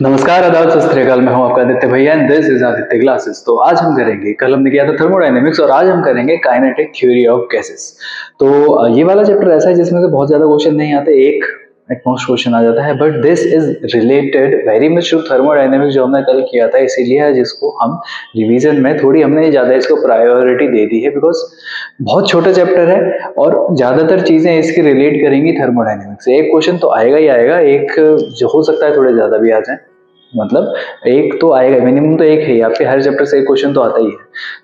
नमस्कार, आदाब, सत श्री अकाल। मैं हूं आपका आदित्य भैया and this is Aditya classes. तो आज हम करेंगे, कल हमने किया था थर्मोडायनेमिक्स और आज हम करेंगे काइनेटिक थ्योरी ऑफ गैसेस। तो ये वाला चैप्टर ऐसा है जिसमें से बहुत ज्यादा क्वेश्चन नहीं आते, एक एटमोस्ट क्वेश्चन आ जाता है, but this is related very much to thermodynamics जो हमने कल किया था, इसीलिए जिसको हम रिवीजन में थोड़ी हमने ज्यादा इसको प्रायोरिटी दे दी है, बिकॉज बहुत छोटा चैप्टर है और ज्यादातर चीजें इसकी रिलेट करेंगी थर्मोडायनेमिक्स से। एक क्वेश्चन तो आएगा ही आएगा, एक जो हो सकता है थोड़े ज्यादा भी आ जाए, मतलब एक तो आएगा, मिनिमम तो एक है, आपके हर चैप्टर से एक क्वेश्चन तो आता ही है।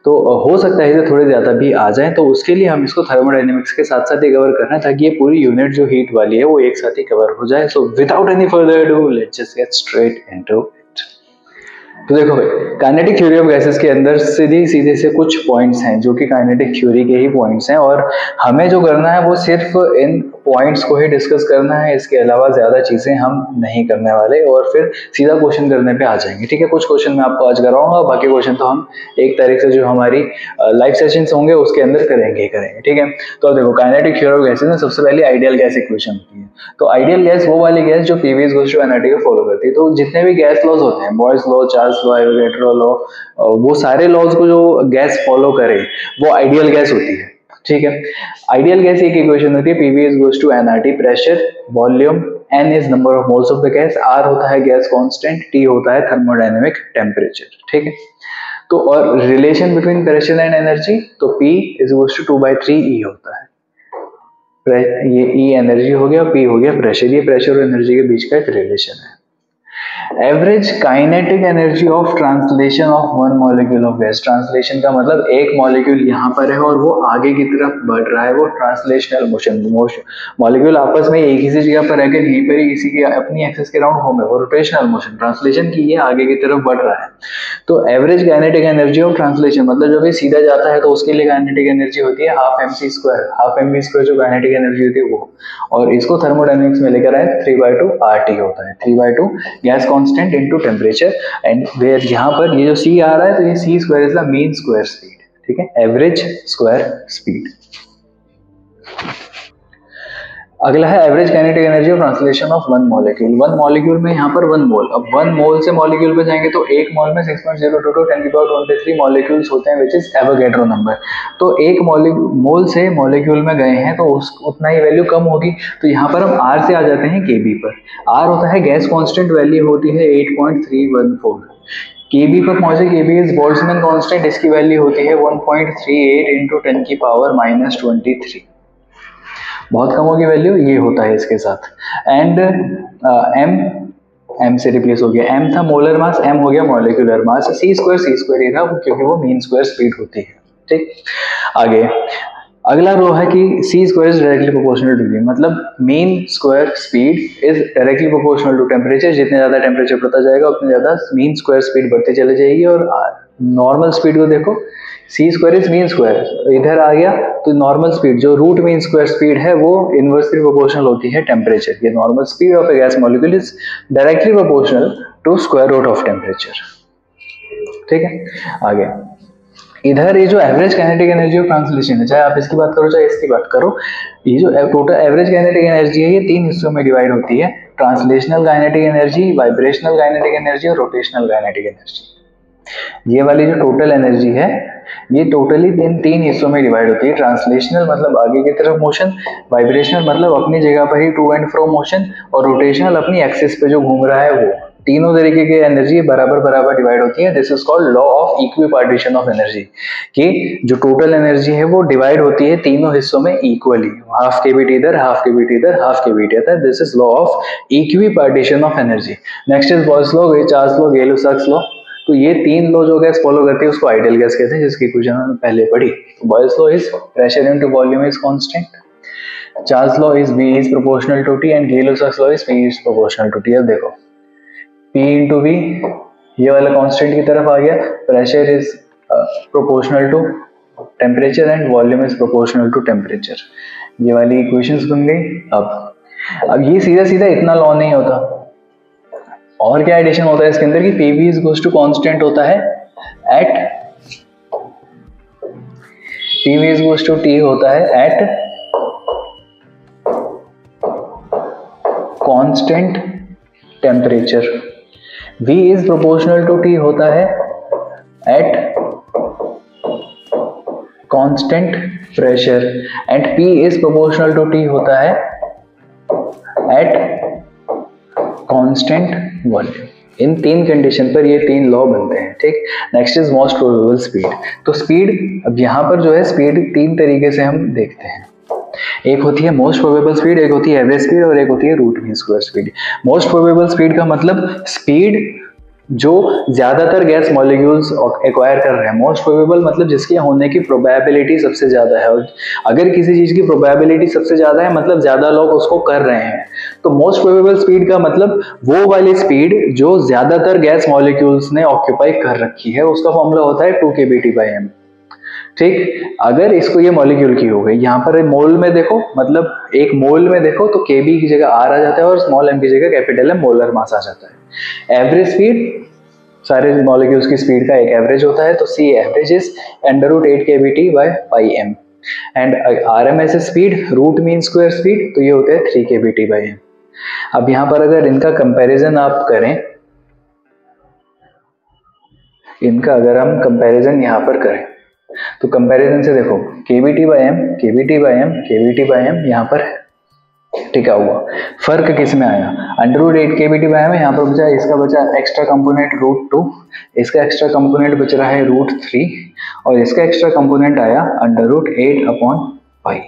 तो हो सकता है इसे थोड़े ज्यादा भी आ जाए, तो उसके लिए हम इसको थर्मोडायनेमिक्स के साथ साथ ही कवर करना है, ताकि ये पूरी यूनिट जो हीट वाली है वो एक साथ ही कवर हो जाए। So without any further do let's just get straight into. तो देखो भाई, काइनेटिक थ्योरी ऑफ गैसेस के अंदर सीधे सीधे से कुछ पॉइंट्स हैं जो कि काइनेटिक थ्योरी के ही पॉइंट्स हैं, और हमें जो करना है वो सिर्फ इन पॉइंट्स को ही डिस्कस करना है। इसके अलावा ज्यादा चीजें हम नहीं करने वाले और फिर सीधा क्वेश्चन करने पे आ जाएंगे। ठीक है, कुछ क्वेश्चन मैं आपको आज कराऊंगा, बाकी क्वेश्चन तो हम एक तारीख से जो हमारी लाइव सेशंस होंगे उसके अंदर करेंगे ही करेंगे। ठीक है, तो देखो काइनेटिक थ्योरी ऑफ गैसेस में सबसे पहले आइडियल गैस इक्वेशन होती है। तो आइडियल गैस वो वाली गैस जो PV is equals to NRT को फॉलो करती है। तो जितने भी गैस लॉज होते हैं, Boyle's law, Charles law, Avogadro law, वो सारे लॉज को जो गैस फॉलो करे वो आइडियल गैस होती है। ठीक है, आइडियल गैस एक इक्वेशन होती है, PV is equals to NRT, pressure, volume, n is number of moles of the gas, r होता है गैस कांस्टेंट, t होता है थर्मोडायनेमिक टेम्परेचर। ठीक है, तो और relation between pressure and energy, तो P is equals to 2/3 E होता है। ये E एनर्जी हो गया, P हो गया प्रेशर। ये प्रेशर और एनर्जी के बीच का एक रिलेशन है। Average kinetic energy of translation of one molecule of gas. Translation का मतलब एक मॉलिक्यूल यहाँ पर है और वो आगे की तरफ बढ़ रहा है, वो ट्रांसलेशनल मोशन। मॉलिक्यूल आपस में एक ही जगह पर रहकर यहीं पर ही किसी की अपनी एक्सिस के राउंड घूमे, वो रोटेशनल मोशन। ट्रांसलेशन की ये आगे की तरफ बढ़ रहा है। तो average kinetic energy of translation मतलब जब ये सीधा जाता है तो उसके लिए काइनेटिक एनर्जी होती है हाफ mc²। हाफ mv² जो काइनेटिक एनर्जी होती है वो, और इसको थर्मोडायनेमिक्स में लेकर आए 3/2 RT होता है। 3/2 gas constant into temperature, and where यहाँ पर ये जो C आ रहा है तो ये c² is the mean square speed. ठीक है, एवरेज स्क्वायर स्पीड। अगला है average kinetic energy of translation of one molecule. One molecule में यहाँ पर 1 मोल, अब 1 मोल से मॉलिक्यूल पे जाएंगे तो एक मोल में 6.022 10⁻23 मॉलिक्यूल्स होते हैं, विच इज एवोगैड्रो नंबर। तो एक मोल से मॉलिक्यूल में गए हैं तो उतना ही वैल्यू कम होगी। तो यहाँ पर हम R से आ जाते हैं kb पर। R होता है गैस कॉन्स्टेंट, वैल्यू होती है 8.314। kb पर पहुंचे, kb इज बोल्ट्जमैन कांस्टेंट, इसकी वैल्यू होती है 1.38 इंटू 10⁻⁻23। बहुत कम होगी वैल्यू, ये होता है इसके साथ। एंड m से रिप्लेस हो गया, m था मोलर मास, m हो गया मॉलिक्यूलर मास, c² ही था क्योंकि वो मीन स्क्वायर स्पीड होती है। ठीक, आगे अगला रो है कि c² is directly proportional to v, मतलब mean square speed is directly proportional to temperature. जितने ज्यादा टेम्परेचर बढ़ता जाएगा उतनी ज्यादा मीन स्क्वायर स्पीड बढ़ती चली जाएगी। और नॉर्मल स्पीड को देखो, c² इज मीन स्क्वायर, इधर आ गया तो नॉर्मल स्पीड जो रूट मीन स्क्वायर स्पीड है वो इनवर्सली प्रोपोर्शनल होती है टेम्परेचर। ये normal speed of a gas molecule is directly proportional to square root of temperature. ठीक है, आगे इधर ये जो average kinetic energy of translation है, चाहे आप इसकी बात करो चाहे इसकी बात करो, ये जो टोटल एवरेज काइनेटिक एनर्जी है ये 3 हिस्सों में डिवाइड होती है, translational kinetic energy, vibrational kinetic energy और रोटेशनल काइनेटिक एनर्जी। ये वाली जो टोटल एनर्जी है ये टोटली तीन हिस्सों में डिवाइड होती है। ट्रांसलेशनल मतलब आगे की तरफ मोशन, वाइब्रेशनल मतलब अपनी जगह पर ही टू एंड फ्रो मोशन, और रोटेशनल अपनी एक्सिस पे जो घूम रहा है वो। तीनों तरीके की एनर्जी बराबर बराबर डिवाइड होती है। This is called law of equipartition of energy, कि जो टोटल एनर्जी है वो डिवाइड होती है तीनों हिस्सों में इक्वली, हाफ के बीट इधर, हाफ के बीट इधर, हाफ के बीट इधर। This is law of equipartition of energy. Next is Boyle's law, Charles law, Gay-Lussac's law. तो ये 3 लॉ जो गैस फॉलो करती है उसको आइडियल गैस कहते हैं, जिसकी इक्वेशन हमने पहले पढ़ी। Boyle's law is pressure into volume is constant, Charles law is V is proportional to T, and Gay-Lussac's law is P is proportional to T। अब देखो P इंटू V, ये वाला कांस्टेंट की तरफ आ गया, pressure is proportional to temperature and volume is proportional to temperature. ये वाली इक्वेशंस बन गई। अब ये सीधा सीधा इतना लॉ नहीं होता, और क्या एडिशन होता है इसके अंदर कि Pv is equals to constant होता है at, Pv is equals to T होता है at constant temperature. V is proportional to T होता है at constant pressure and P is proportional to T होता है एट कांस्टेंट वॉल्यूम। इन तीन condition पर ये तीन लॉ बनते हैं, ठीक। Next is most probable speed. तो स्पीड, अब यहाँ पर जो है स्पीड तीन तरीके से हम देखते हैं। एक होती है मोस्ट प्रोबेबल स्पीड, एक होती है एवरेज स्पीड और एक होती है root mean square speed. Most probable speed का मतलब स्पीड जो ज्यादातर गैस मॉलिक्यूल्स एक्वायर कर रहे हैं। मोस्ट प्रोबेबल मतलब जिसके होने की प्रोबेबिलिटी सबसे ज्यादा है, और अगर किसी चीज की प्रोबेबिलिटी सबसे ज्यादा है मतलब ज्यादा लोग उसको कर रहे हैं। तो मोस्ट प्रोबेबल स्पीड का मतलब वो वाली स्पीड जो ज्यादातर गैस मॉलिक्यूल्स ने ऑक्यूपाई कर रखी है, उसका फॉर्मूला होता है 2 kBT/m, ठीक। अगर इसको ये मॉलिक्यूल की हो गई, यहाँ पर मोल में देखो, मतलब एक मोल में देखो तो केबी की जगह आर आ जाता है और स्मॉल एम की जगह कैपिटल एम मोलर मास आ जाता है। एवरेज स्पीड, सारे मॉलिक्यूल्स की स्पीड का एक एवरेज होता है, तो C average is √8 kBT/m and RMS speed root mean square speed, तो ये होता है 3 kBT/m। अब यहाँ पर अगर इनका कंपैरिजन आप करें, इनका अगर हम कंपैरिजन यहाँ पर करें तो कंपैरिजन से देखो kBT/m kBT/m kBT/m यहाँ पर टिका हुआ, फर्क किस में आया, √8 kBT/m यहाँ पर बचा, इसका बचा एक्स्ट्रा कंपोनेंट √2, इसका एक्स्ट्रा कंपोनेंट बच रहा है √3 और इसका एक्स्ट्रा कंपोनेंट आया √8/पाई।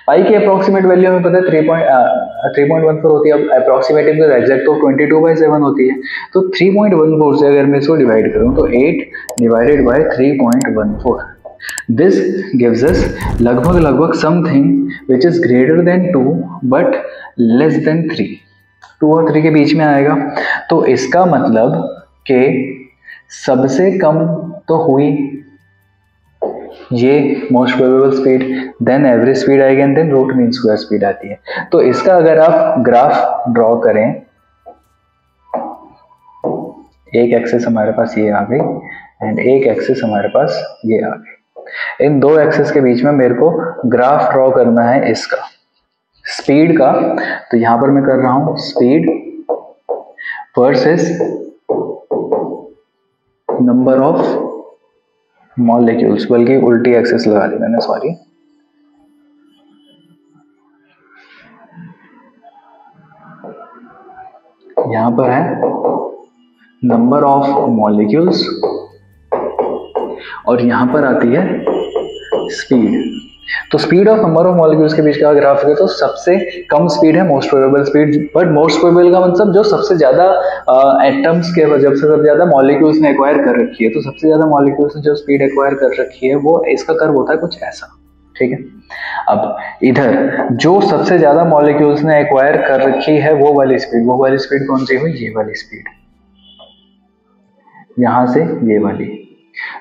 पाई की अप्रोक्सीमेट वैल्यू हमें पता है 3.14 होती है। अब अप्रोक्सीमेटिंग तो एग्जैक्ट तो 22/7 होती है, तो 3.14 से अगर मैं इसको डिवाइड करूं तो 8 divided by 3.14, this gives us लगभग something which is greater than 2 but less than 3, 2 और 3 के बीच में आएगा। तो इसका मतलब कि सबसे कम तो हुई ये most probable speed, then average speed आएगी and then root mean square speed आती है। तो इसका अगर आप ग्राफ ड्रॉ करें, एक एक्सिस हमारे पास ये आ गई एंड एक एक्सिस हमारे पास ये आ गई। इन दो एक्सिस के बीच में मेरे को ग्राफ ड्रॉ करना है इसका स्पीड का, तो यहां पर मैं कर रहा हूं speed versus number of molecules, बल्कि उल्टी एक्सिस लगा दी मैंने, सॉरी। यहां पर है नंबर ऑफ मॉलिक्यूल्स और यहां पर आती है स्पीड। तो speed of number of molecules के बीच का ग्राफ है, तो सबसे कम स्पीड है most probable speed, but most probable का मतलब जो सबसे ज्यादा एटम्स के जब से सबसे ज्यादा मॉलिक्यूल्स ने एक्वायर कर रखी है, तो सबसे ज्यादा मॉलिक्यूल्स ने जो स्पीड एक्वायर कर रखी है वो इसका कर्व होता है कुछ ऐसा, ठीक है। अब इधर जो सबसे ज्यादा मॉलिक्यूल्स ने एक्वायर कर रखी है वो वाली स्पीड कौन सी हुई, ये वाली स्पीड, यहां से ये वाली,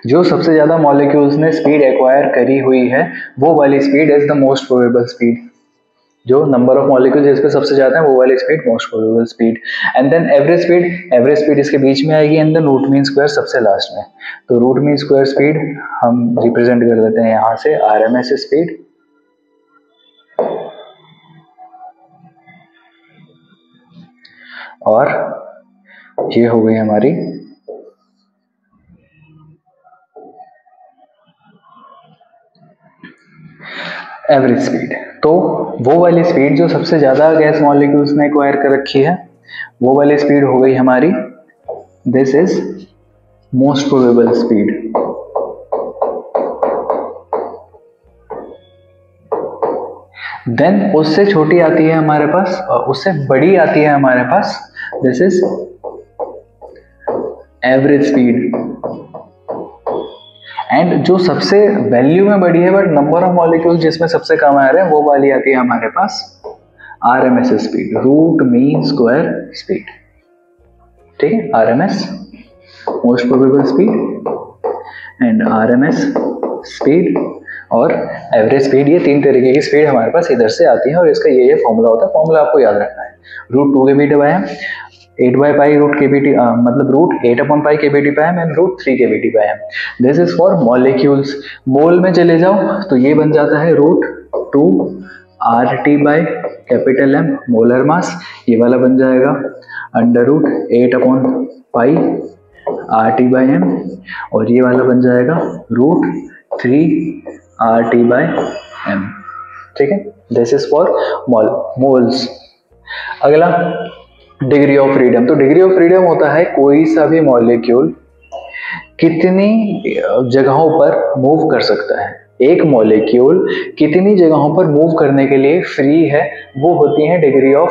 जो सबसे ज्यादा मॉलिक्यूल्स ने स्पीड एक्वायर करी हुई है वो वाली speed is the most probable speed. जो नंबर ऑफ मॉलिक्यूल्स जिस पे सबसे ज्यादा है वो वाली speed most probable speed. And then average speed इसके बीच में आएगी and then root mean square सबसे लास्ट में। तो रूट मीन स्क्वायर स्पीड हम रिप्रेजेंट कर देते हैं यहां से RMS स्पीड, और ये हो गई हमारी एवरेज स्पीड। तो वो वाली स्पीड जो सबसे ज्यादा गैस मॉलिक्यूल्स ने एक्वायर कर रखी है वो वाली स्पीड हो गई हमारी, this is most probable speed. Then उससे छोटी आती है हमारे पास, उससे बड़ी आती है हमारे पास, this is average speed. And जो सबसे वैल्यू में बड़ी है बट नंबर ऑफ मॉलिक्यूल जिसमें सबसे कम आ रहे हैं वो वाली आती है हमारे पास RMS speed, root mean square speed, ठीक है। RMS most probable speed and RMS speed और एवरेज स्पीड, ये तीन तरीके की स्पीड हमारे पास इधर से आती है और इसका ये फॉर्मूला होता है। फॉर्मूला आपको याद रखना है, √2 kBT/m 8/पाई रूट kBT, मतलब √8/पाई kBT/m and √3 kBT/m। This is for molecules. Mole में चले जाओ तो ये बन जाता है √2 RT by capital M molar mass, ये वाला बन जाएगा √8/पाई RT बाय M, और ये वाला बन जाएगा √3 RT बाय M। ठीक है, दिस इज फॉर मोल्स। अगला डिग्री ऑफ फ्रीडम। तो डिग्री ऑफ फ्रीडम होता है कोई सा भी मॉलिक्यूल कितनी जगहों पर मूव कर सकता है। एक मॉलिक्यूल कितनी जगहों पर मूव करने के लिए फ्री है, वो होती है डिग्री ऑफ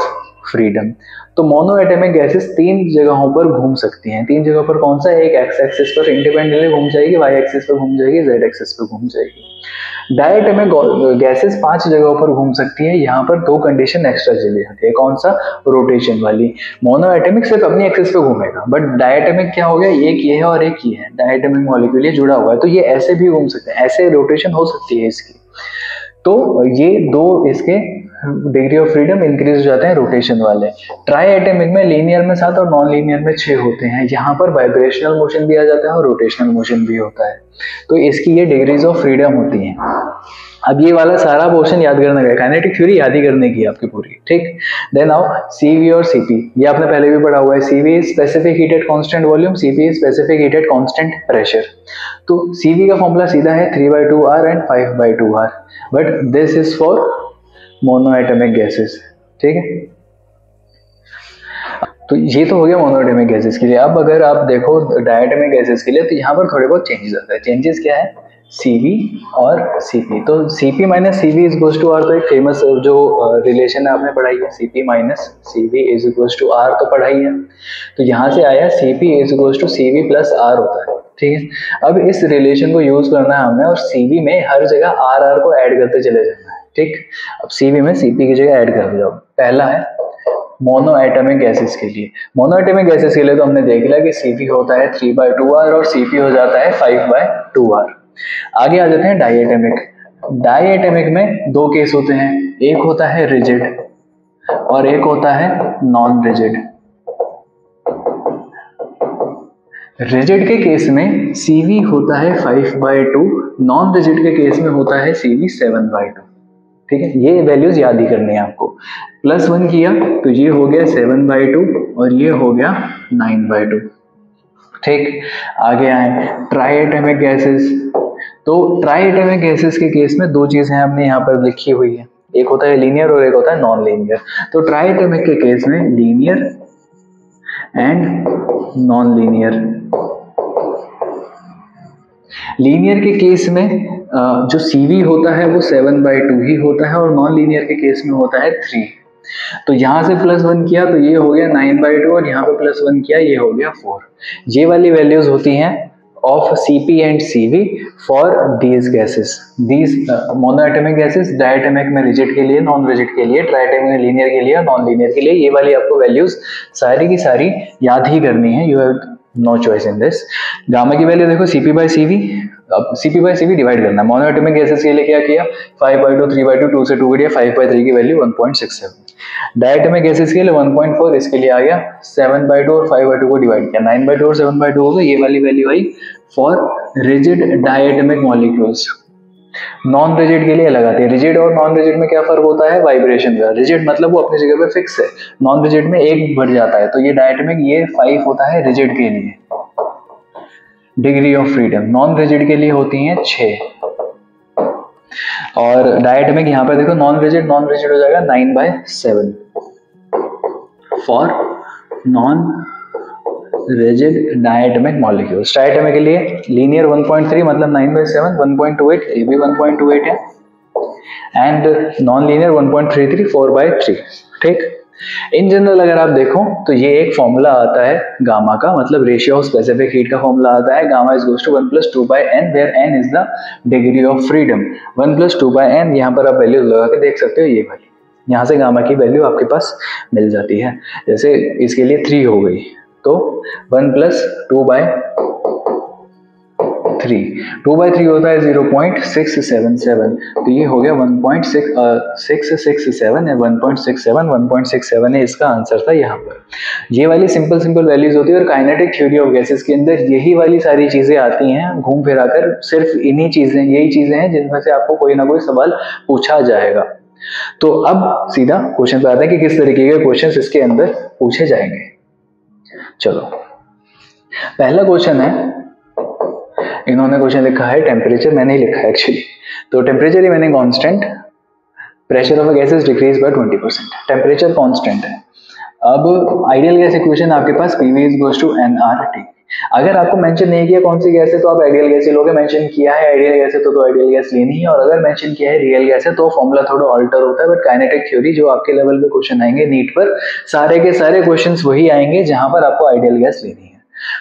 फ्रीडम। तो मोनो एटॉमिक गैसेस 3 जगहों पर घूम सकती हैं। 3 जगहों पर कौन सा? एक एक्स एक्सिस पर इंडिपेंडेंटली घूम जाएगी, वाई एक्सिस पर घूम जाएगी, जेड एक्सिस पर घूम जाएगी। डायटोमिक गैसेस 5 जगहों पर घूम सकती है। यहाँ पर 2 कंडीशन एक्स्ट्रा चली जाती है। कौन सा? रोटेशन वाली। मोनो एटॉमिक सिर्फ अपनी एक्सिस पे घूमेगा, बट डायटोमिक क्या हो गया, एक ये है और एक ये है, डायटोमिक मॉलिक्यूल ये जुड़ा हुआ है, तो ये ऐसे भी घूम सकते हैं, ऐसे रोटेशन हो सकती है इसकी। तो ये 2 इसके डिग्री ऑफ फ्रीडम इंक्रीज हो जाते हैं रोटेशन वाले। ट्राई एटॉमिक में लीनियर में 7 और नॉन लीनियर में 6 होते हैं। यहाँ पर वाइब्रेशनल मोशन भी आ जाता है और रोटेशनल मोशन भी होता है। तो इसकी ये डिग्रीज ऑफ फ्रीडम होती हैं। अब ये वाला सारा पोर्शन याद करना है, काइनेटिक थ्योरी याद ही करने की आपकी पूरी। ठीक, देन आओ CV और CP। ये आपने पहले भी पढ़ा हुआ है। CV is specific heat at constant volume, CP is specific heat at constant pressure. तो CV का फॉर्मूला सीधा है 3/2R and 5/2R, but this is for mono atomic gases. ठीक है, तो ये तो हो गया मोनो एटॉमिक गैसेस के लिए। अब अगर आप देखो डायटोमिक गैसेस के लिए, तो यहाँ पर थोड़े बहुत चेंजेस आते हैं। चेंजेस क्या है? CV और CP। तो CP minus CV is equals to R, तो एक फेमस जो रिलेशन है आपने पढ़ाई है, CP minus CV is equals to R, तो पढ़ाई है। तो यहाँ से आया CP is equals to CV plus R होता है। ठीक है, अब इस रिलेशन को यूज करना है हमने, और CV में हर जगह RR को ऐड करते चले जाना है। ठीक, अब CV में CP की जगह ऐड कर जाओ। पहला है मोनो एटॉमिक गैसेस के लिए। मोनो एटॉमिक गैसेस के लिए तो हमने देख लिया कि CV होता है 3/2R और CP हो जाता है 5/2R। आगे आ जाते हैं डायटोमिक। डायटोमिक में 2 केस होते हैं, एक होता है रिजिड और एक होता है नॉन रिजिड। रिजिड के केस में CV होता है 5/2, नॉन रिजिड के केस में होता है CV 7/2। ठीक है, ये वैल्यूज याद ही करनी है आपको। +1 किया तो ये हो गया 7/2 और ये हो गया 9/2। ठीक, आगे आए ट्राई एटॉमिक गैसेस। तो ट्राई एटॉमिक गैसेस के केस में 2 चीजें हमने यहाँ पर लिखी हुई है, एक होता है लीनियर और एक होता है नॉन लीनियर। तो ट्राई एटॉमिक के केस में linear and non linear. Linear के केस में जो CV होता है वो 7/2 ही होता है, और नॉन लीनियर के केस में होता है 3। तो यहाँ से +1 किया तो ये हो गया 9/2, और यहाँ पे +1 किया ये हो गया 4। ये वाली वैल्यूज होती हैं of CP and CV for these gases. These mono atomic gases, diatomic में रिजिड के लिए, नॉन रिजिड के लिए, ट्राइटोमिक में लीनियर के लिए, नॉन लीनियर के लिए। ये वाली आपको वैल्यूज सारी की सारी याद ही करनी है, you have no choice in this. Gamma की वैल्यू देखो CP/CV, अब CP/CV डिवाइड करना है। मोनो एटॉमिक गैसेस के लिए क्या किया, 5/2, 3/2, 2 से 2 करिए, 5/3 की वैल्यू 1.67। डायटोमिक गैसेस के लिए 1.4, इसके लिए आ गया 7/2 और 5/2 को डिवाइड किया, 9/2 और 7/2 हो गया। ये वाली value I for rigid diatomic molecules. Non rigid के लिए अलग आती है। रिजिड और नॉन रिजिड में क्या फर्क होता है? वाइब्रेशन का। रिजिड मतलब वो अपनी जगह पे फिक्स है, नॉन रिजिड में 1 बढ़ जाता है। तो ये डायटोमिक ये 5 होता है रिजिड के लिए degree of freedom, non rigid के लिए होती हैं 6। और डायटोमिक यहाँ पर देखो नॉन रिजिड हो जाएगा 9/7 for non rigid diatomic molecules. Diatomic के लिए लीनियर 1.3 मतलब 9/7, 1.28 ये भी 1.28 है, एंड नॉन लीनियर 1.33 4/3। ठीक, इन जनरल अगर आप देखो तो ये एक फॉर्मूला आता है गामा का, मतलब रेशियो ऑफ स्पेसिफिक हीट का फॉर्मूला आता है। Gamma is goes to 1 + 2/n where n is the degree of freedom. 1 + 2/n, यहाँ पर आप वैल्यू लगा के देख सकते हो, ये वाली यहाँ से गामा की वैल्यू आपके पास मिल जाती है। जैसे इसके लिए 3 हो गई, तो 1 + 2/3 होता है 0.677, तो ये हो गया 1.667 है, 1.67 है, इसका आंसर था यहाँ पर। ये वाली सिंपल वैल्यूज होती है, और काइनेटिक थ्योरी ऑफ गैसेस के अंदर यही वाली सारी चीजें आती हैं घूम फिरा कर। सिर्फ यही चीजें हैं जिनमें से आपको कोई ना कोई सवाल पूछा जाएगा। तो अब सीधा क्वेश्चन पे आते हैं कि किस तरीके के क्वेश्चंस इसके अंदर पूछे जाएंगे। चलो, पहला क्वेश्चन है, इन्होंने क्वेश्चन लिखा है टेम्परेचर, मैंने ही लिखा है एक्चुअली, तो temperature remaining constant, pressure of a gas is decrease by 20%, temperature constant है। अब आइडियल गैस इक्वेशन आपके पास PV is goes to nRT। अगर आपको मेंशन नहीं किया कौन सी गैस है तो आप आइडियल गैस ही लोगे, मेंशन किया है आइडियल गैस है तो आइडियल गैस लेनी है, और अगर मेंशन किया है रियल गैस है तो फॉर्मूला थोड़ा ऑल्टर होता है। बट काइनेटिक थ्योरी जो आपके लेवल पे क्वेश्चन आएंगे नीट पर, सारे के सारे क्वेश्चंस वही आएंगे जहां पर आपको आइडियल गैस लेनी है।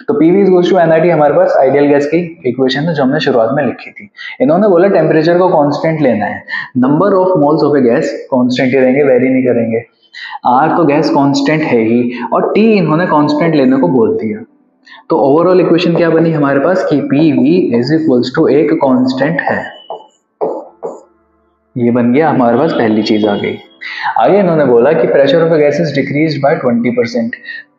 तो PV is goes to nRT हमारे पास आइडियल गैस की इक्वेशन है जो हमने शुरुआत में लिखी थी। इन्होंने बोला टेम्परेचर को कांस्टेंट लेना है, number of moles of a gas constant ही रहेंगे, वेरी नहीं करेंगे। R तो गैस कांस्टेंट है ही, और T इन्होंने कांस्टेंट लेने को बोल दिया। तो ओवरऑल इक्वेशन क्या बनी हमारे पास कि PV इज इक्वल्स टू एक कांस्टेंट है, ये बन गया हमारे पास, पहली चीज आ गई। आगे इन्होंने बोला कि pressure of a gas is decreased by 20%,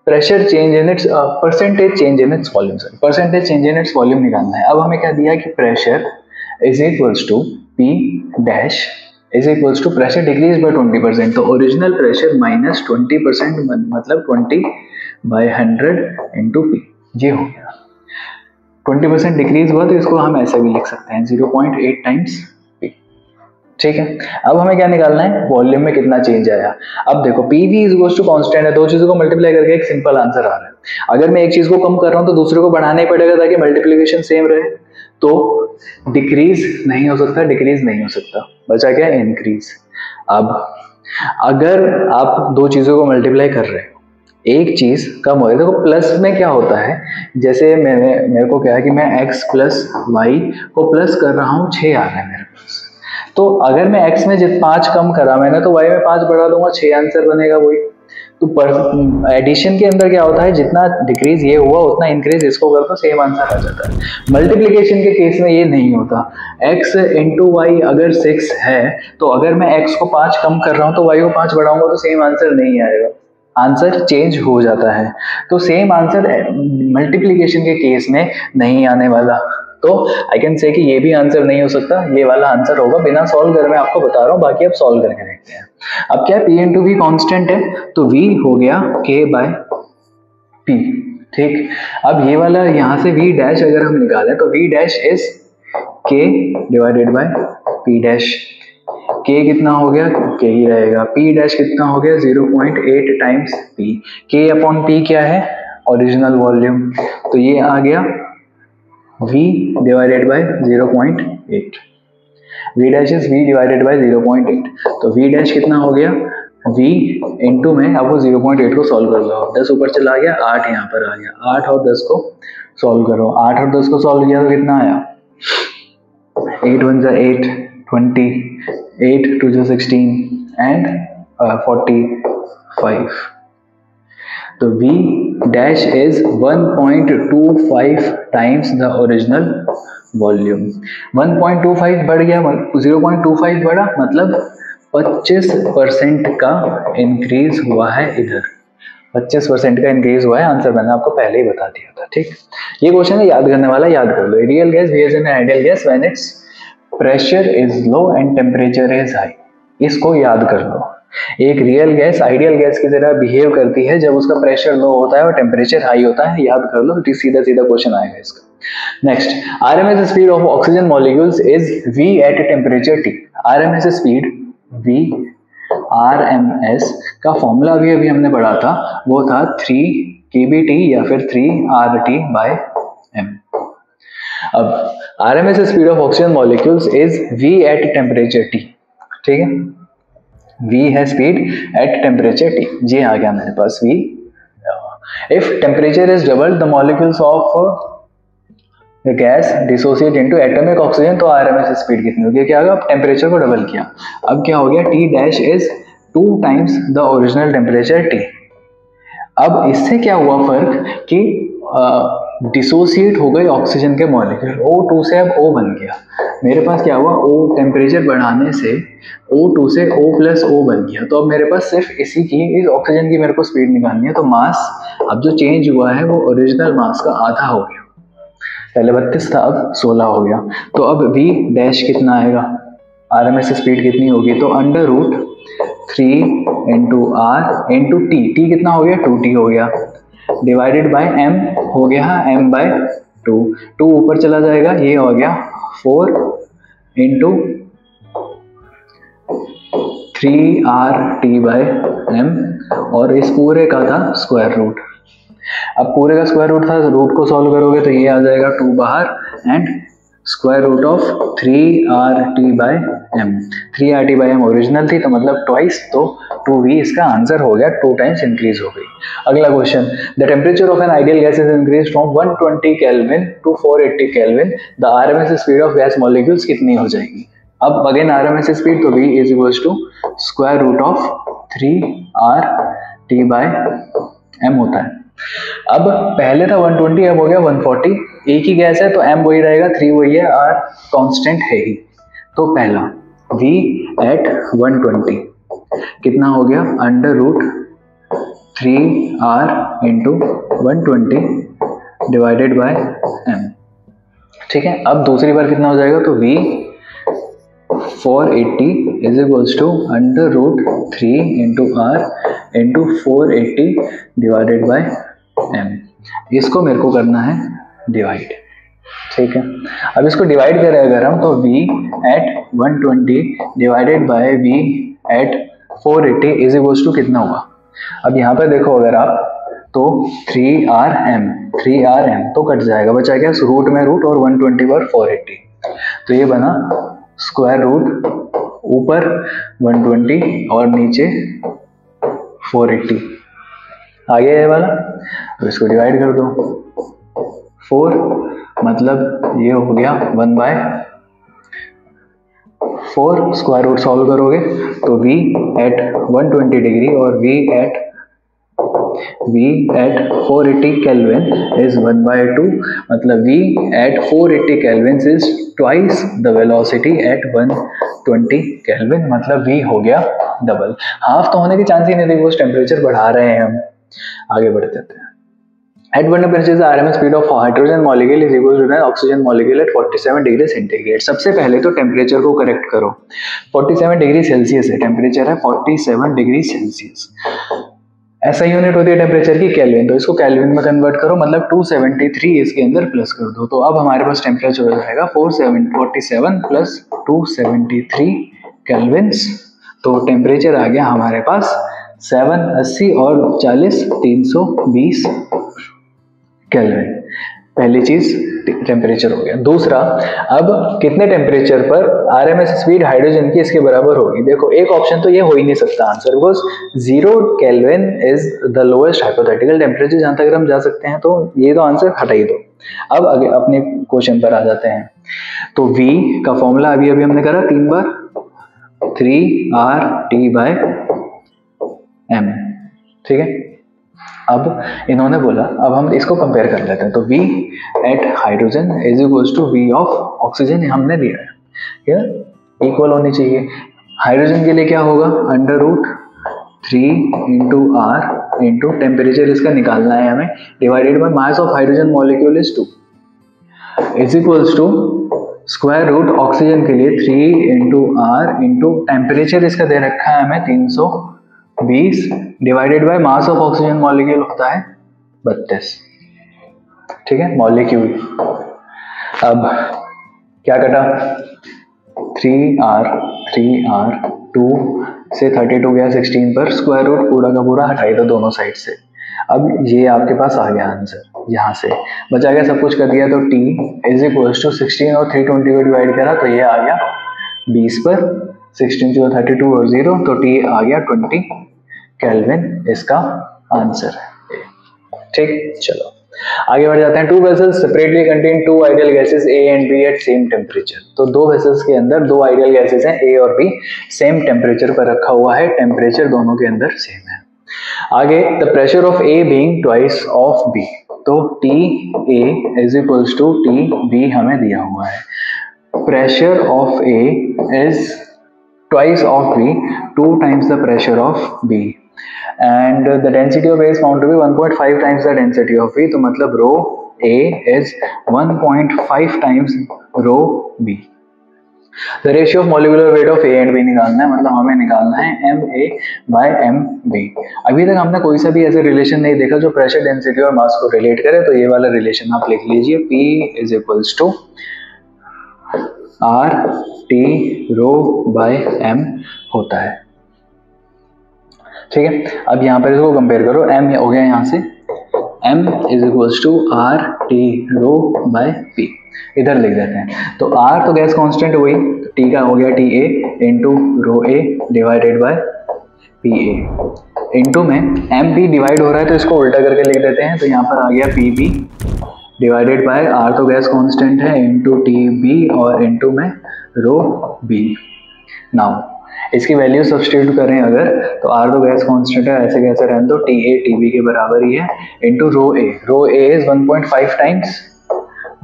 pressure change in its percentage change in its volume, sorry percentage change in its volume निकालना है। अब हमें क्या दिया कि pressure is equals to P dash is equals to pressure decrease by 20%, तो original pressure minus 20% मतलब 20/100 into P, ये हो गया। 20% डिक्रीज हुआ तो इसको हम ऐसे भी लिख सकते हैं 0.8 टाइम्स P, ठीक है। अब हमें क्या निकालना है, वॉल्यूम में कितना चेंज आया। अब देखो PV is equals to constant है, दो चीजों को मल्टीप्लाई करके एक सिंपल आंसर आ रहा है। अगर मैं एक चीज को कम कर रहा हूं तो दूसरे को बढ़ाना ही पड़ेगा ताकि मल्टीप्लिकेशन सेम रहे, तो डिक्रीज नहीं हो सकता, डिक्रीज नहीं हो सकता, बचा क्या, इंक्रीज। अब अगर आप दो चीजों को मल्टीप्लाई कर रहे हो, एक चीज कम हो रही है, देखो प्लस में क्या होता है, जैसे मेरे को क्या है कि मैं x प्लस वाई को प्लस कर रहा हूँ, 6 आ रहा है मेरे पास, तो अगर मैं x में 5 कम करा मैंने तो y में 5 बढ़ा दूंगा, 6 आंसर बनेगा वही। तो एडिशन के अंदर क्या होता है, जितना डिक्रीज ये हुआ उतना इंक्रीज इसको कर तो सेम आंसर आ जाता है। मल्टीप्लिकेशन के केस में ये नहीं होता, x इंटू वाई अगर 6 है तो अगर मैं x को 5 कम कर रहा हूँ तो y को 5 बढ़ाऊंगा तो सेम आंसर नहीं आएगा, आंसर चेंज हो जाता है। तो सेम आंसर मल्टीप्लिकेशन के केस में नहीं आने वाला, तो आई कैन से कि ये भी आंसर नहीं हो सकता, ये वाला आंसर होगा। बिना सॉल्व करे मैं आपको बता रहा हूँ, बाकी आप सॉल्व करके देखते हैं। अब क्या है, P इंटू V कॉन्स्टेंट है तो V हो गया K बाय P, ठीक। अब ये वाला यहाँ से V डैश अगर हम निकालें तो V dash is K divided by P dash. K कितना हो गया, K ही रहेगा। P डैश कितना हो गया, 0.8 times P। K upon P क्या है, ओरिजिनल वॉल्यूम, तो ये आ गया V divided by 0.8। V dash is V divided by 0.8, तो V डैश कितना हो गया, V इंटू में, अब वो 0.8 को सॉल्व कर लो, 10 ऊपर चला गया, 8 यहाँ पर आ गया, 8 और 10 को सॉल्व करो, 8 और 10 को सॉल्व किया तो कितना आया, 8 1 जा 8, 20, 8 2 जा 16 एंड 45। तो V dash is 1.25 times the original volume. 1.25 बढ़ गया, 0.25 बढ़ा, मतलब 25% का इंक्रीज हुआ है, इधर 25% का इंक्रीज हुआ है। आंसर मैंने आपको पहले ही बता दिया था, ठीक। ये क्वेश्चन है याद करने वाला, याद कर लो। Real gas behaves in ideal gas when its pressure is low and temperature is high, इसको याद कर लो। एक रियल गैस आइडियल गैस की तरह बिहेव करती है जब उसका प्रेशर लो होता है और टेम्परेचर हाई होता है, याद कर लो, सीधा सीधा क्वेश्चन आएगा इसका। Next, RMS speed of oxygen molecules is V at temperature T। RMS speed V, RMS का फॉर्मूला अभी हमने पढ़ा था, वो था 3 kBT या फिर 3 RT/m। अब RMS speed of oxygen molecules is V at temperature T, ठीक है। V है स्पीड एट टेम्परेचर T, जी आ गया मेरे पास V। If temperature is double the molecules of gas dissociate into atomic oxygen, तो RMS स्पीड कितनी होगी, क्या होगा, अब टेम्परेचर को डबल किया, अब क्या हो गया, T dash is 2 times the original temperature T। अब इससे क्या हुआ फर्क कि डिसोसिएट हो गए ऑक्सीजन के मॉलिक्यूल, O2 से अब O बन गया। मेरे पास क्या हुआ, O टेम्परेचर बढ़ाने से O2 से O प्लस O बन गया। तो अब मेरे पास सिर्फ इसी की, इस ऑक्सीजन की मेरे को स्पीड निकालनी है, तो मास अब जो चेंज हुआ है वो ओरिजिनल मास का आधा हो गया, पहले 32 था अब 16 हो गया। तो अब V डैश कितना आएगा, RMS स्पीड कितनी होगी, तो under root 3 into R into T, T कितना हो गया 2t हो गया, डिवाइडेड बाय m हो गया m/2, 2 ऊपर चला जाएगा, ये हो गया 4 इंटू 3RT/m, और इस पूरे का था स्क्वायर रूट। अब पूरे का स्क्वायर रूट था, रूट को सॉल्व करोगे तो ये आ जाएगा 2 बाहर and square root of 3RT/m, 3RT/m original थी तो मतलब ट्वाइस, तो 2v इसका आंसर हो गया, 2 टाइम्स इंक्रीज हो गई। अगला question, the temperature of an ideal gas is increase from 120 kelvin to 480 kelvin, the RMS speed of gas molecules कितनी हो जाएगी। अब अगेन आरएमएस स्पीड, तो v is equals to square root of 3RT/m होता है। अब पहले था 120, अब हो गया 140, एक ही गैस है तो m वही रहेगा, 3 वही है, r कांस्टेंट है ही। तो पहला v एट 120 कितना हो गया, under root 3r into 120 divided by m, ठीक है। अब दूसरी बार कितना हो जाएगा, तो v 480 is equals to under root 3 into R into 480 divided by m, इसको मेरे को करना है डिवाइड, ठीक है। अब इसको डिवाइड करें अगर हम, तो v at 120 divided by v at 480 is equals to कितना हुआ। अब यहाँ पे देखो अगर आप, तो 3rm तो कट जाएगा, बचा क्या रूट में रूट और 120 पर 480, तो ये बना स्क्वायर रूट ऊपर 120 और नीचे 480, आ गया ये वाला। तो इसको डिवाइड कर दो, 4 मतलब ये हो गया 1/4, स्क्वायर रूट सॉल्व करोगे तो v एट 120 डिग्री और v एट 480 केल्विन इज 1/2, मतलब v at 480 kelvin is twice the velocity at 120 kelvin, मतलब v हो गया डबल। हाफ तो होने की चांस ही नहीं थी, वो टेम्परेचर बढ़ा रहे हैं हम। आगे बढ़ते हैं। At one temperature, the RMS speed of hydrogen molecule is equal to the oxygen molecule at 47 degree centigrade. सबसे पहले तो टेम्परेचर को करेक्ट करो, 47 डिग्री सेल्सियस है, टेम्परेचर है 47 डिग्री सेल्सियस। ऐसा यूनिट होती है टेम्परेचर की केल्विन, तो इसको केल्विन में कन्वर्ट करो, मतलब 273 इसके अंदर प्लस कर दो, तो अब हमारे पास टेम्परेचर हो जाएगा 47 प्लस 273 केल्विन्स, तो टेम्परेचर आ गया हमारे पास 780 और 40 320 केल्विन। पहली चीज टेम्परेचर हो गया। दूसरा, अब कितने टेम्परेचर पर आरएमएस स्पीड हाइड्रोजन की इसके बराबर होगी। देखो एक ऑप्शन तो ये हो ही नहीं सकता answer, because 0 kelvin is the lowest hypothetical temperature, जहां तक हम जा सकते हैं, तो ये तो आंसर हटा ही दो। अब आगे अपने क्वेश्चन पर आ जाते हैं। तो v का फॉर्मूला अभी हमने करा 3 बार, 3RT/m, ठीक है। अब इन्होंने बोला, अब हम इसको कंपेयर कर लेते हैं, तो v at hydrogen is equals to v of oxygen हमने दिया है, क्या इक्वल होनी चाहिए। हाइड्रोजन के लिए क्या होगा, under root 3 into R into temperature इसका निकालना है हमें, divided by mass of hydrogen molecule is 2 is equals to square root oxygen के लिए 3 इंटू आर इंटू टेम्परेचर इसका दे रखा है हमें 320 divided by mass of oxygen molecule होता है 32, ठीक है, मॉलिक्यूल। अब क्या कटा, 3r 2 से 32 गया 16 पर, स्क्वायर रूट पूरा का पूरा हटाई दो दोनों साइड से। अब ये आपके पास आ गया आंसर, यहाँ से बचा गया, सब कुछ कर दिया, तो t इज इक्वल्स टू 16 और 320 को डिवाइड करा तो ये आ गया 20 पर, 16 से 32 और 0, तो t आ गया 20 केल्विन, इसका आंसर है, ठीक। चलो आगे बढ़ जाते हैं। 2 vessels separately contain 2 ideal gases A and B at same temperature. तो 2 वेसल्स के अंदर 2 आइडियल गैसेस हैं, A और B, सेम टेम्परेचर पर रखा हुआ है, टेम्परेचर दोनों के अंदर सेम है। आगे, the pressure of A being twice of B, तो TA is equals to TB हमें दिया हुआ है। Pressure of A is twice of B, 2 times the pressure of B, and the density of A is found to be 1.5 times the density of B, तो मतलब rho A is 1.5 times rho B। The ratio of molecular weight of A and B निकालना है, मतलब हमें निकालना है M A by M B. अभी तक हमने कोई सा भी ऐसे रिलेशन नहीं देखा जो प्रेशर, डेंसिटी और मास को रिलेट करे, तो ये वाला रिलेशन आप लिख लीजिए, P is equals to R T rho by M होता है। ठीक है, अब यहाँ पर इसको कंपेयर करो, एम हो गया यहाँ से m is equals to R T rho by P, इधर लिख देते हैं। तो r तो गैस कांस्टेंट हुई, t का हो गया T A into rho A divided by P A, into में एम पी डिवाइड हो रहा है तो इसको उल्टा करके लिख देते हैं, तो यहाँ पर आ गया P B divided by r तो गैस कांस्टेंट है इंटू टी बी और इंटू में रो बी। नाउ इसकी वैल्यू सब्स्टिट्यूट करें अगर, तो r तो गैस कांस्टेंट है, ऐसे कैसे रहने दो, टी ए टी बी के बराबर ही है, into rho A is 1.5 times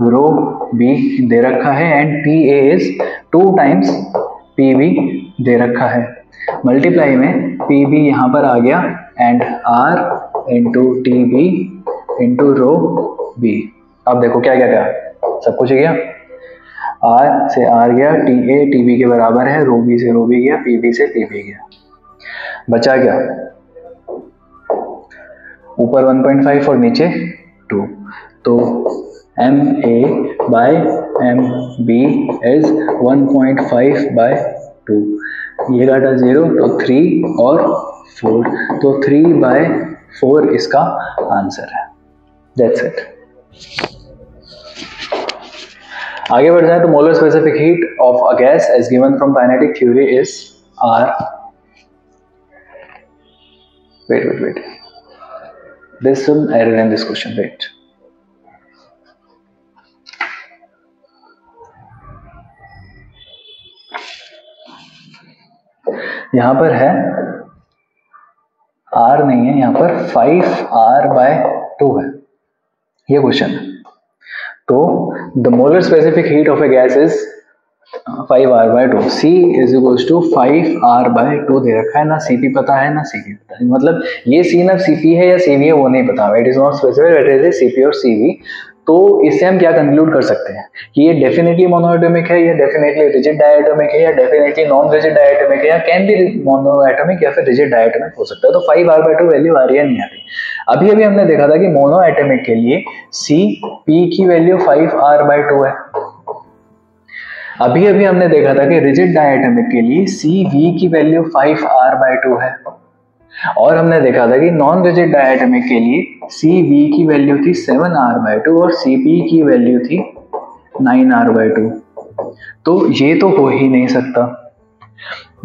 rho B दे रखा है, and P A is 2 times P B दे रखा है, मल्टीप्लाई में पी बी यहाँ पर आ गया and r into T B into rho B. अब देखो क्या क्या क्या सब कुछ गया, R से R गया, टी ए टी बी के बराबर है, रो बी से रो बी गया, पी बी से पी बी गया, बचा क्या ऊपर 1.5 और नीचे 2, तो M A by M B is 1.5 by 2, ये घटा 0 तो 3 और 4, तो 3 बाय 4 इसका आंसर है। That's it. आगे बढ़ जाए तो molar specific heat of a gas as given from kinetic theory is R, wait, there's some error in this question, wait, यहां पर है R नहीं है, यहां पर 5R बाय 2 है, ये क्वेश्चन है। तो the molar specific heat of a gas is 5R by 2, C is equals to 5R by 2 दे रखा है, ना CP पता है ना CP पता है, मतलब ये C ना CP है या CV है वो नहीं पता, it is not specified, it is CP और CV। तो इससे हम क्या कंक्लूड कर सकते हैं कि ये डेफिनेटली मोनोएटॉमिक है, या डेफिनेटली रिजिड डायटोमिक है, या डेफिनेटली नॉन रिजिड डायटोमिक है, या कैन बी मोनोएटॉमिक या फिर रिजिड डायटोमिक हो सकता है। तो 5R बाय 2 वैल्यू आ रही है नहीं आ रही। अभी हमने देखा था कि मोनोएटॉमिक के लिए CP की वैल्यू 5R बाय 2 है, अभी हमने देखा था कि रिजिड डायटोमिक के लिए CV की वैल्यू 5R बाय 2 है, और हमने देखा था कि नॉन रिजिड डायटोमिक के लिए CV की वैल्यू थी 7R बाय 2 और CP की वैल्यू थी 9R बाय 2। तो ये तो हो ही नहीं सकता,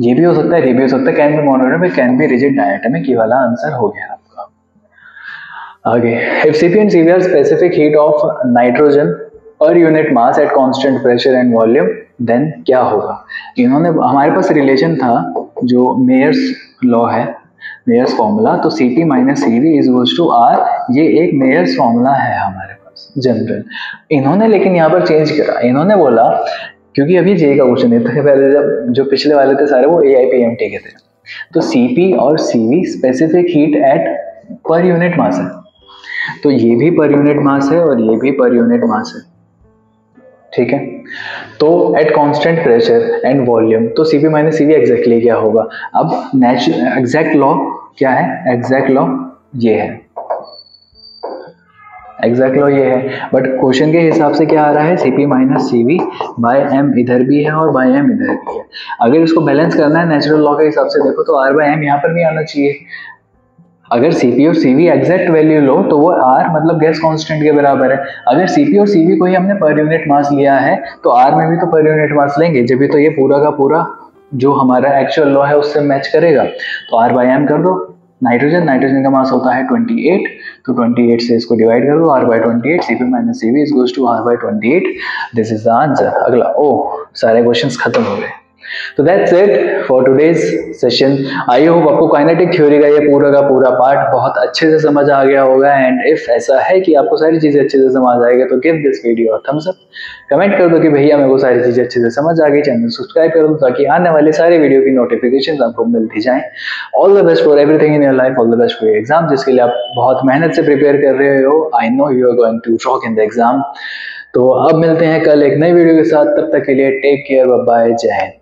ये भी हो सकता है, ये भी हो सकता है, can be monoatomic, can be rigid diatomic, ये वाला आंसर हो गया आपका। आगे, if CP and CV are specific heat of nitrogen per unit mass at constant pressure and volume, then क्या होगा। इन्होंने, हमारे पास रिलेशन था जो मेयर्स लॉ है, मेयर्स फॉर्मूला, तो CP minus CV is equals to R, ये एक मेयर्स फॉर्मूला है हमारे पास जनरल। इन्होंने लेकिन यहाँ पर चेंज करा, इन्होंने बोला क्योंकि अभी जे का क्वेश्चन है, तो पहले जब जो पिछले वाले थे सारे वो AIPMT के थे, तो CP और CV स्पेसिफिक हीट एट पर यूनिट मास है, तो ये भी पर यूनिट मास है और ये भी पर यूनिट मास है, ठीक है। तो eight constant pressure and volume, तो CP माइनस CV एग्जैक्टली क्या होगा। अब नेचुरल एग्जैक्ट लॉ क्या है, एग्जैक्ट लॉ ये है, एग्जैक्ट लॉ ये है, बट क्वेश्चन के हिसाब से क्या आ रहा है, CP minus CV by M इधर भी है और बाय M इधर भी है। अगर इसको बैलेंस करना है नेचुरल लॉ के हिसाब से देखो तो R बाय M यहाँ पर भी आना चाहिए। अगर CP और CV एग्जैक्ट वैल्यू लो तो वो R मतलब गैस कांस्टेंट के बराबर है। अगर CP और CV को ही हमने पर यूनिट मास लिया है तो R में भी तो पर यूनिट मास लेंगे, जब भी तो ये पूरा का पूरा जो हमारा एक्चुअल लॉ है उससे मैच करेगा। तो R बाय M कर दो, नाइट्रोजन का मास होता है 28, तो 28 से इसको डिवाइड कर दो, R by 28, CP minus CV is equals to R by 28, this is the answer. अगला, सारे क्वेश्चंस खत्म हो गए। तो that's it for today's session. I hope आपको काइनेटिक थ्योरी का ये पूरा का पूरा पार्ट बहुत अच्छे से समझ आ गया होगा, एंड इफ ऐसा है कि आपको सारी चीजें अच्छे से समझ आएगा तो give this video a thumbs up, comment कर दो कि भैया मेरे को सारी चीजें अच्छे से समझ आ गई, चैनल सब्सक्राइब कर दो ताकि आने वाले सारे वीडियो की नोटिफिकेशन आपको मिलती जाए। All the best for everything in your life, all the best for your exam जिसके लिए आप बहुत मेहनत से प्रिपेयर कर रहे हो। I know you are going to rock in the exam. तो अब मिलते हैं कल एक नई वीडियो के साथ, तब तक के लिए टेक केयर, बाय बाय, जय हिंद।